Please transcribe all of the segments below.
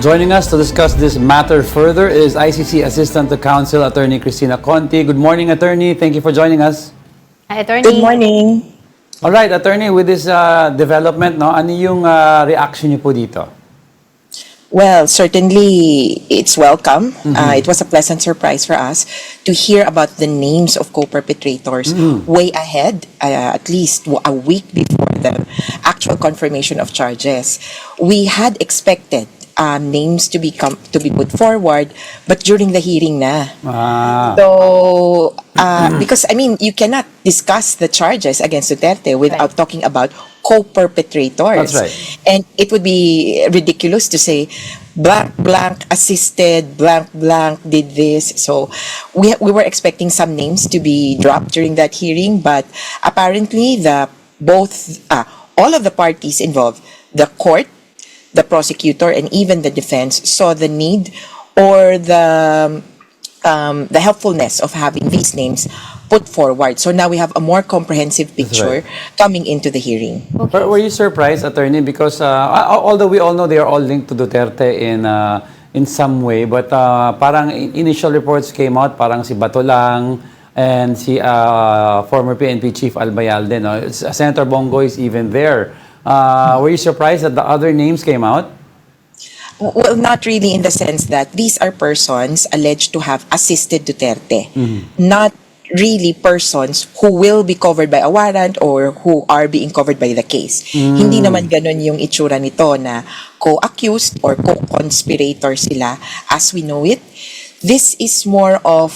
Joining us to discuss this matter further is ICC Assistant to Counsel Attorney Cristina Conti. Good morning, Attorney. Thank you for joining us. Hi, Attorney. Good morning. All right, Attorney, with this development, no, ano yung reaction niyo po dito? Well, certainly it's welcome. It was a pleasant surprise for us to hear about the names of co-perpetrators way ahead, at least a week before the actual confirmation of charges. We had expected names to be put forward, but during the hearing na. So, because I mean, you cannot discuss the charges against Duterte without talking about co-perpetrators. That's right. And it would be ridiculous to say blank blank assisted, blank blank did this. So we were expecting some names to be dropped during that hearing, but apparently all of the parties involved, the court, the prosecutor, and even the defense saw the need or the helpfulness of having these names put forward. So now we have a more comprehensive picture coming into the hearing. Okay. Were you surprised, Attorney? Because although we all know they are all linked to Duterte in some way, but parang initial reports came out, parang si Bato lang and si former PNP Chief Albayalde. No? Senator Bongo is even there. Were you surprised that the other names came out? Well, not really, in the sense that these are persons alleged to have assisted Duterte, not really persons who will be covered by a warrant or who are being covered by the case. Hindi naman ganun yung itsura nito na co-accused or co-conspirator sila as we know it. This is more of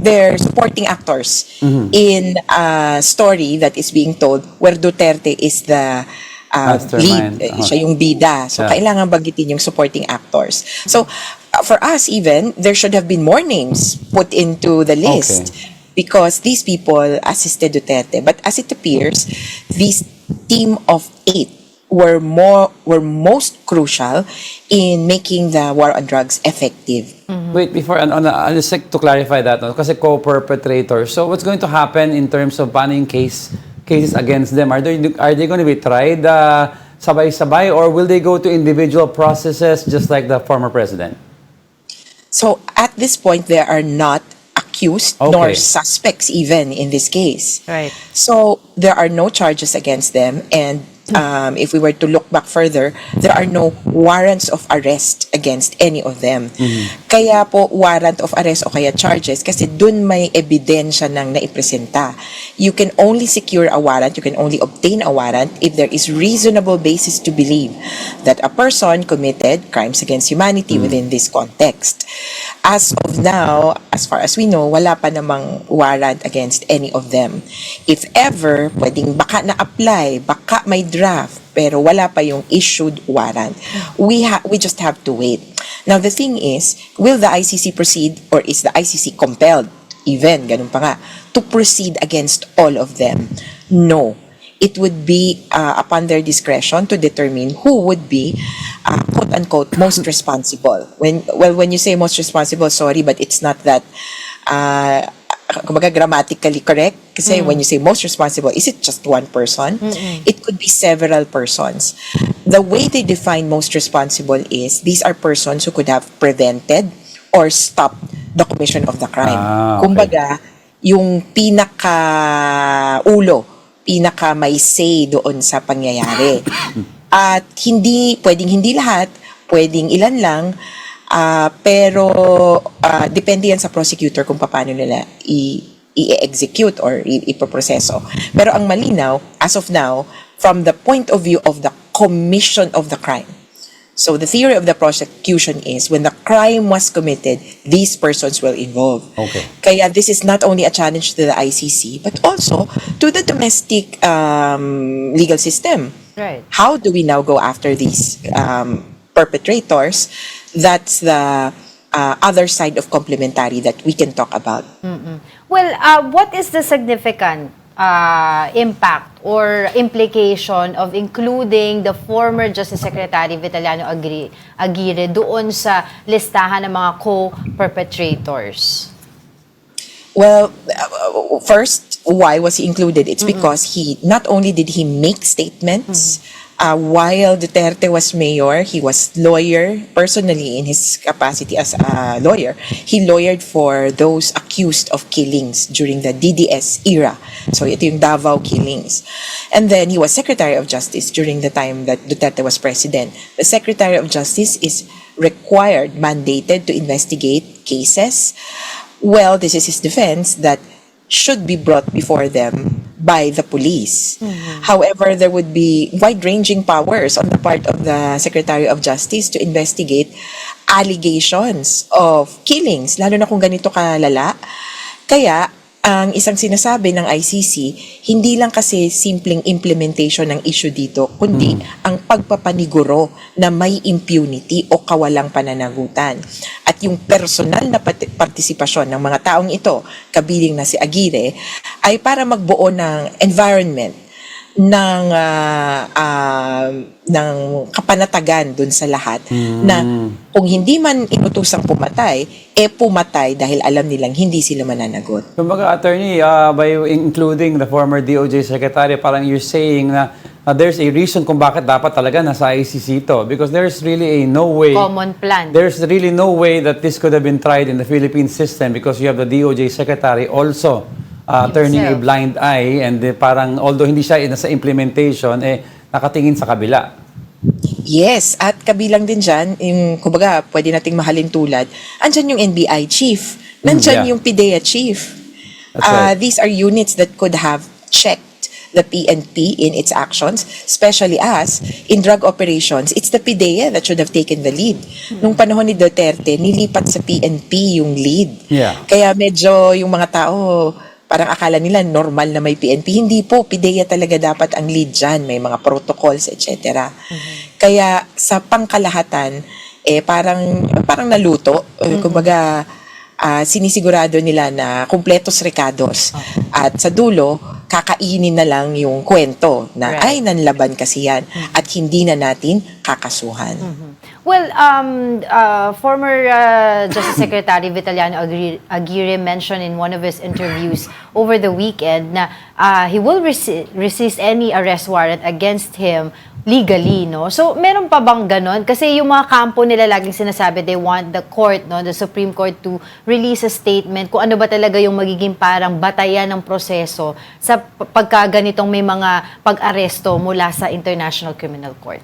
they're supporting actors in a story that is being told where Duterte is the lead, siya yung bida. So, kailangan banggitin yung supporting actors. So, for us even, there should have been more names put into the list because these people assisted Duterte. But as it appears, this team of 8 were most crucial in making the war on drugs effective. Wait, before, just like to clarify that, no? Kasi co-perpetrators. So, what's going to happen in terms of paano yung cases against them? Are they going to be tried sabay-sabay, or will they go to individual processes just like the former president? So at this point, they are not accused nor suspects even in this case. Right. So there are no charges against them, and if we were to look back further, there are no warrants of arrest against any of them. Kaya po warrant of arrest o kaya charges kasi dun may ebidensya ng naipresenta. You can only secure a warrant, you can only obtain a warrant if there is reasonable basis to believe that a person committed crimes against humanity within this context. As of now, as far as we know, wala pa namang warrant against any of them. If ever, pwedeng baka na-apply, baka may draft, pero wala pa yung issued warrant. We just have to wait. Now, the thing is, will the ICC proceed or is the ICC compelled, even, ganun pa nga, to proceed against all of them? No. It would be upon their discretion to determine who would be quote-unquote most responsible. When you say most responsible, sorry, but it's not that kumbaga grammatically correct. Kasi when you say most responsible, is it just one person? It could be several persons. The way they define most responsible is these are persons who could have prevented or stopped the commission of the crime. Kumbaga, yung pinaka-ulo, pinaka may say doon sa pangyayari. At pwedeng hindi lahat, pwedeng ilan lang, pero depende yan sa prosecutor kung paano nila i-execute or ipoproseso. Pero ang malinaw, as of now, from the point of view of the commission of the crime, so the theory of the prosecution is when the crime was committed, these persons will involve. Kaya this is not only a challenge to the ICC, but also to the domestic legal system. Right. How How do we now go after these perpetrators? That's the other side of complementary that we can talk about. Well, what is the significant impact or implication of including the former Justice Secretary Vitaliano Aguirre doon sa listahan ng mga co-perpetrators? Well, first, why was he included? It's because he not only did he make statements while Duterte was mayor, he was lawyer personally in his capacity as a lawyer. He lawyered for those accused of killings during the DDS era. So ito yung Davao killings. And then he was Secretary of Justice during the time that Duterte was president. The Secretary of Justice is required, mandated to investigate cases. Well, this is his defense that should be brought before them by the police. However, there would be wide-ranging powers on the part of the Secretary of Justice to investigate allegations of killings, lalo na kung ganito kalala. Kaya, ang isang sinasabi ng ICC, hindi lang kasi simpleng implementation ng issue dito, kundi ang pagpapaniguro na may impunity o kawalang pananagutan. At yung personal na partisipasyon ng mga taong ito, kabilang na si Aguirre, ay para magbuo ng environment ng kapanatagan dun sa lahat na kung hindi man inutosang pumatay, pumatay dahil alam nilang hindi sila mananagot. Kumbaga, attorney, by including the former DOJ secretary, parang you're saying na there's a reason kung bakit dapat talaga nasa ICC ito. Because there's really no way. Common plan. There's really no way that this could have been tried in the Philippine system because you have the DOJ secretary also turning a blind eye and parang although hindi siya nasa implementation, nakatingin sa kabila. Yes, at kabilang din dyan, yung, kumbaga, pwede nating mahalin tulad, andyan yung NBI chief, nandyan yung PIDEA chief. That's right. These are units that could have checked the PNP in its actions, especially as in drug operations, it's the PIDEA that should have taken the lead. Nung panahon ni Duterte, nilipat sa PNP yung lead. Yeah. Kaya medyo yung mga tao, parang akala nila normal na may PNP. Hindi po, PIDEA talaga dapat ang lead dyan. May mga protocols, etc. Kaya sa pangkalahatan, parang naluto. Kumbaga, sinisigurado nila na kumpletos recados. At sa dulo, kakainin na lang yung kwento na ay nanlaban kasi yan at hindi na natin kakasuhan. Well, former Justice Secretary Vitaliano Aguirre mentioned in one of his interviews over the weekend na he will resist any arrest warrant against him legally, no? So, meron pa bang ganon? Kasi yung mga kampo nila laging sinasabi, they want the court, no, the Supreme Court to release a statement kung ano ba talaga yung magiging parang batayan ng proseso sa pagkaganitong may mga pag-aresto mula sa International Criminal Court.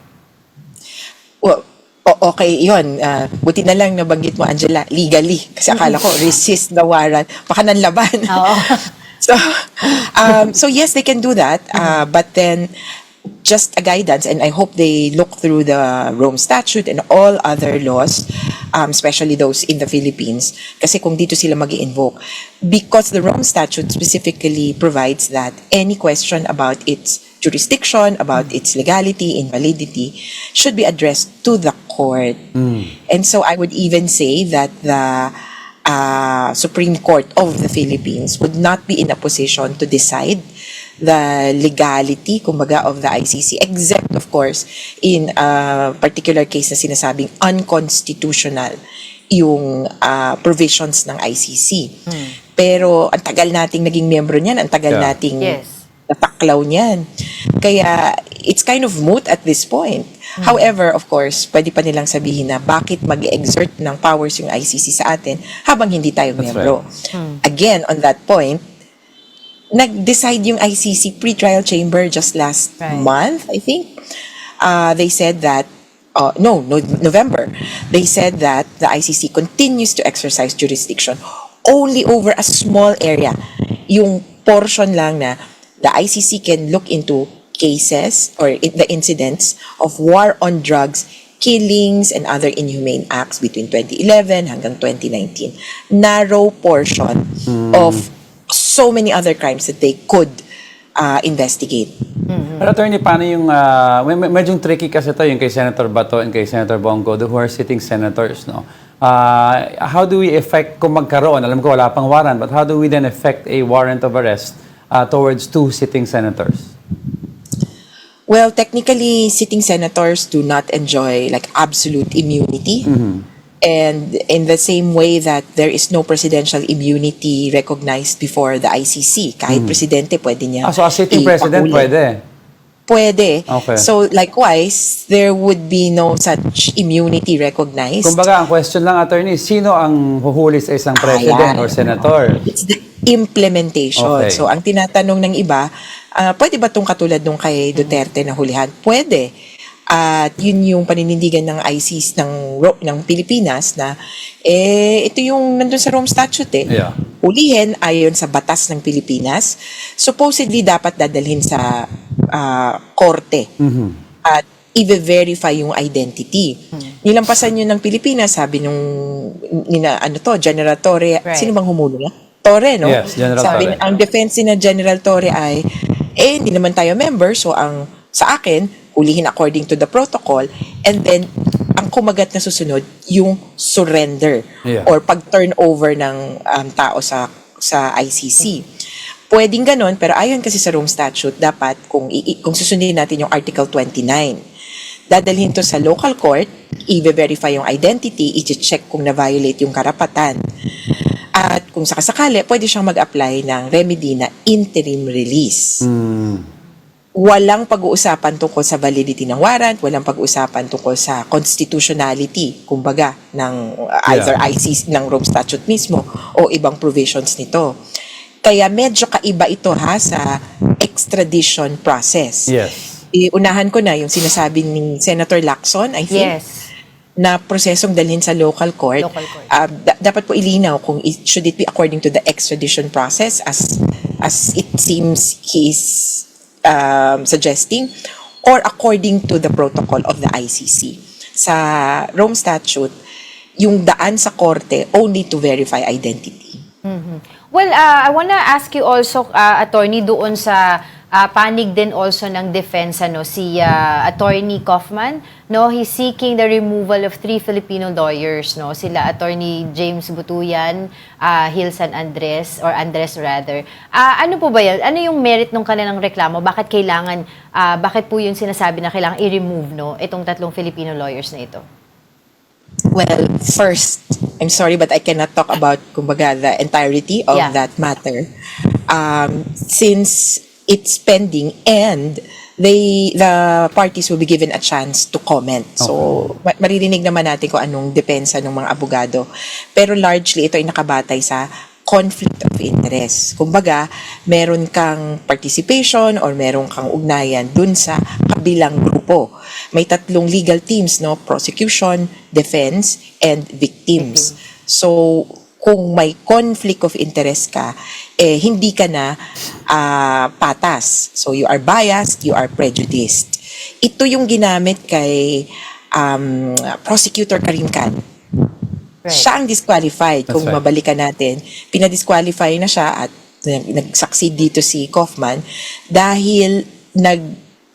Well, okay, yun. Buti na lang nabanggit mo, Angela, legally. Kasi akala ko, resist the warrant. Baka nanlaban. So yes, they can do that. But then, just a guidance, and I hope they look through the Rome Statute and all other laws, especially those in the Philippines, kasi kung dito sila mag-i-invoke. Because the Rome Statute specifically provides that any question about its jurisdiction, about its legality, invalidity, should be addressed to the court. And so I would even say that the Supreme Court of the Philippines would not be in a position to decide the legality, kumbaga, of the ICC, except, of course, in a particular case na sinasabing unconstitutional yung provisions ng ICC. Pero ang tagal nating naging miyembro niyan, ang tagal nating nataklaw niyan. Kaya it's kind of moot at this point. However, of course, pwede pa nilang sabihin na bakit mag-exert ng powers yung ICC sa atin habang hindi tayo miyembro. Again, on that point, nag-decide yung ICC pre-trial chamber just last month, I think. They said that, November. They said that the ICC continues to exercise jurisdiction only over a small area. Yung portion lang na the ICC can look into cases or the incidents of war on drugs, killings, and other inhumane acts between 2011 hanggang 2019. Narrow portion of so many other crimes that they could investigate. Pero attorney, paano yung, medyo tricky kasi ito yung kay Senator Bato and kay Senator Bongo, who are sitting senators, no? How do we effect kung magkaroon, alam ko wala pang warrant, but how do we then effect a warrant of arrest towards two sitting senators? Well, technically, sitting senators do not enjoy like absolute immunity. And in the same way that there is no presidential immunity recognized before the ICC, kahit presidente pwede niya. So a sitting president ipahuli. pwede? Pwede. Okay. So likewise, there would be no such immunity recognized. Kumbaga, ang question lang, attorney, sino ang huhuli sa isang president Ayan. or senator? It's the implementation. Okay. So ang tinatanong ng iba, pwede ba itong katulad nung kay Duterte na hulihan? Pwede. At yun yung paninindigan ng ICC ng Pilipinas na ito yung nandun sa Rome Statute Yeah. Hulihin ayon sa batas ng Pilipinas. Supposedly dapat dadalhin sa korte at i-verify yung identity. Nilampasan yun ng Pilipinas, sabi nung General Torre, Right. sino bang humulong niya? Torre, no? Yes, General Sabi, Torre. ang defense ni na General Torre ay, hindi naman tayo member, so ang sa akin, hulihin according to the protocol, and then, ang kumagat na susunod, yung surrender Yeah. or pag-turn over ng tao sa ICC. Pwedeng ganon, pero ayon kasi sa Rome Statute, dapat kung susundin natin yung Article 29, dadalhin to sa local court, i-verify yung identity, i-check kung na-violate yung karapatan. At kung sakasakali, pwede siyang mag-apply ng remedy na interim release. Walang pag-uusapan tungkol sa validity ng warrant, walang pag-uusapan tungkol sa constitutionality, kumbaga, ng either ICC, ng Rome Statute mismo, o ibang provisions nito. Kaya medyo kaiba ito sa extradition process. Yes. Unahan ko na yung sinasabi ni Senator Lacson, I think, Yes. na prosesong dalhin sa local court. Local court. Dapat po ilinaw kung should it be according to the extradition process as it seems he is suggesting, or according to the protocol of the ICC. Sa Rome Statute, yung daan sa korte only to verify identity. Well, I wanna ask you also, attorney, doon sa panig din also ng defense, si Attorney Kaufman, no? He's seeking the removal of 3 Filipino lawyers, no? Sila Attorney James Butuyan, Gil San Andres, or Andres rather. Ano po ba yan? Ano yung merit ng kanilang reklamo? Bakit po yung sinasabi na kailangan i-remove, no? Itong 3 Filipino lawyers na ito? Well, first, I'm sorry but I cannot talk about kumbaga the entirety of Yeah. that matter. Since it's pending and the parties will be given a chance to comment. So, maririnig naman natin kung anong depensa ng mga abogado. Pero largely, ito ay nakabatay sa conflict of interest. Kumbaga, meron kang participation or meron kang ugnayan dun sa kabilang grupo. May 3 legal teams, no? Prosecution, defense, and victims. So, kung may conflict of interest ka, hindi ka na patas. So, you are biased, you are prejudiced. Ito yung ginamit kay Prosecutor Karim Khan. Right. Siya ang disqualified. Kung That's right. mabalikan natin, pinadisqualify na siya at nag-succeed dito si Kaufman dahil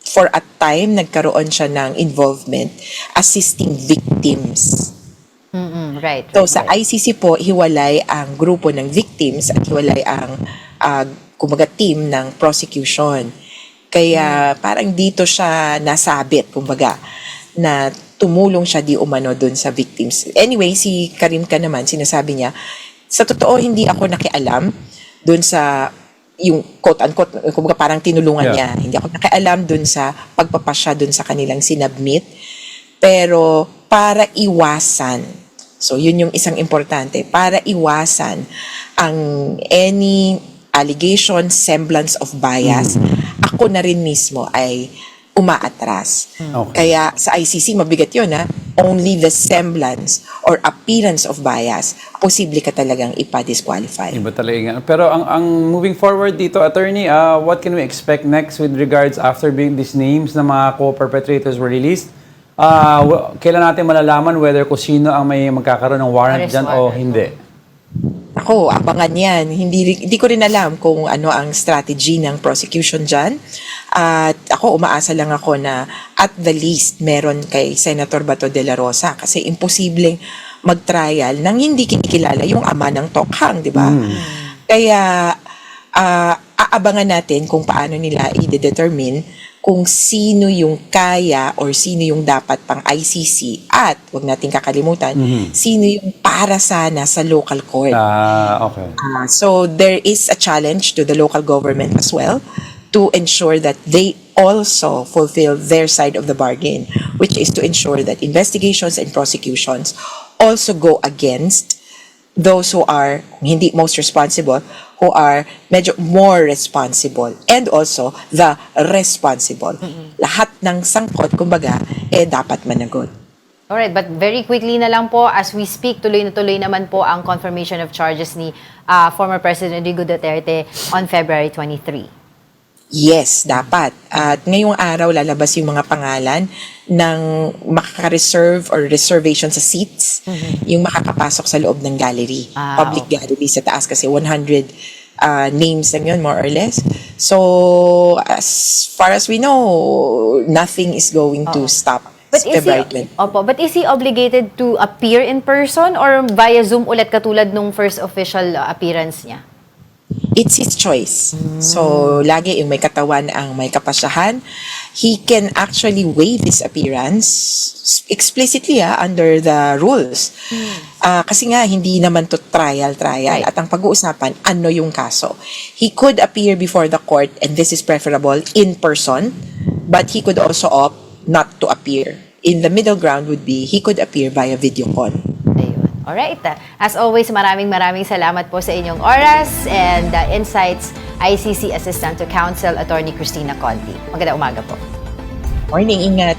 for a time, nagkaroon siya ng involvement assisting victims. Right. So sa ICC po, hiwalay ang grupo ng victims at hiwalay ang kumbaga team ng prosecution. Kaya parang dito siya nasabit, kumbaga, na tumulong siya di umano dun sa victims. Anyway, si Karim Khan naman, sinasabi niya, sa totoo, hindi ako nakialam dun sa yung quote-unquote, kumbaga parang tinulungan Yeah. niya. Hindi ako nakialam dun sa pagpapasya dun sa kanilang sinabmit. Pero para iwasan, so yun yung isang importante, para iwasan ang any allegation, semblance of bias, ako na rin mismo ay umaatras. Okay. Kaya sa ICC, mabigat yun only the semblance or appearance of bias, posible ka talagang ipa-disqualify. Iba talaga nga. Pero ang moving forward dito, attorney, what can we expect next with regards after being these names ng mga co-perpetrators were released? Kailan natin malalaman whether kung sino ang may magkakaroon ng warrant Arrest dyan o warrant. hindi? Ako, abangan yan. Hindi ko rin alam kung ano ang strategy ng prosecution dyan. At ako, umaasa lang ako na at the least meron kay Senator Bato de la Rosa kasi imposibleng mag-trial nang hindi kinikilala yung ama ng Tokhang, di ba? Kaya aabangan natin kung paano nila i-determine kung sino yung kaya or sino yung dapat pang ICC at wag nating kakalimutan, sino yung para sana sa local court. Okay. So there is a challenge to the local government as well to ensure that they also fulfill their side of the bargain, which is to ensure that investigations and prosecutions also go against those who are hindi most responsible, who are medyo more responsible, and also the responsible. Lahat ng sangkot, kumbaga, dapat managot. Alright, but very quickly na lang po, as we speak, tuloy na tuloy naman po ang confirmation of charges ni former President Rodrigo Duterte on February 23. Yes, dapat. At ngayong araw lalabas yung mga pangalan ng makaka-reserve or reservation sa seats, yung makakapasok sa loob ng gallery, public gallery sa taas kasi 100 names lang yun, more or less. So, as far as we know, nothing is going to stop February 20. But is he obligated to appear in person or via Zoom ulit katulad nung first official appearance niya? It's his choice. So, lagi yung may katawan ang may kapasyahan. He can actually waive his appearance explicitly under the rules. Kasi nga, hindi naman to trial. Right. At ang pag-uusapan, ano yung kaso. He could appear before the court, and this is preferable, in person, but he could also opt not to appear. In the middle ground would be, he could appear via video call. Ayun. Alright. As always, maraming salamat po sa inyong oras and insights, ICC Assistant to Counsel, Attorney Cristina Conti. Magandang umaga po. Morning, ingat.